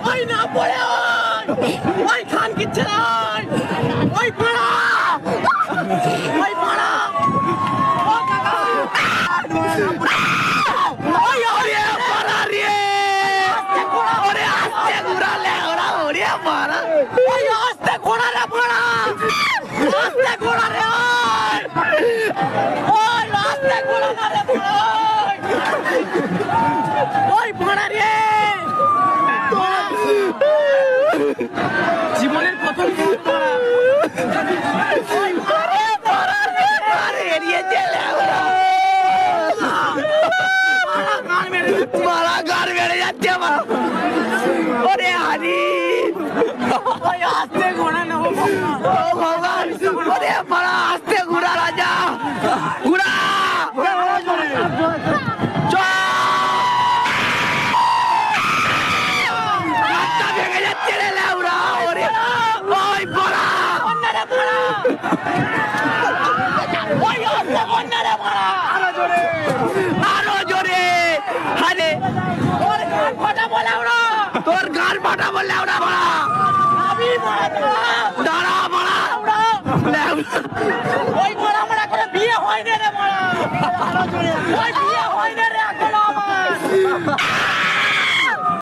ওই না পড়ে ওই খান কিচ্ছে ওই পাড়া ওই পাড়া ও কাকা ওই ওরে পাড়া রে ওরে আস্তে ঘুরালে ওরা ওরে পাড়া ওই আস্তে ঘোড়া রে পাড়া আস্তে ঘোড়া রে ওই আস্তে ঘোড়া রে পাড়া ওই পাড়া রে জীবনের প্রথম গান বেড়ে যাচ্ছে ওরে হারি আস্তে ঘোড়া নেবো ভগবান ওরে পাড়া আস্তে ঘোড়া রাজা ঘোড়া ভেঙে যাচ্ছে রে লেউরা ওরে ওই পাড়া আরো জোরে হারে তোর গান ফাটা বললে ওরা বড়া দাঁড়া বড়া ওই বড়া বড়া করে বিয়ে হয় না রে বড়া ওই বিয়ে হয় না রে এখনো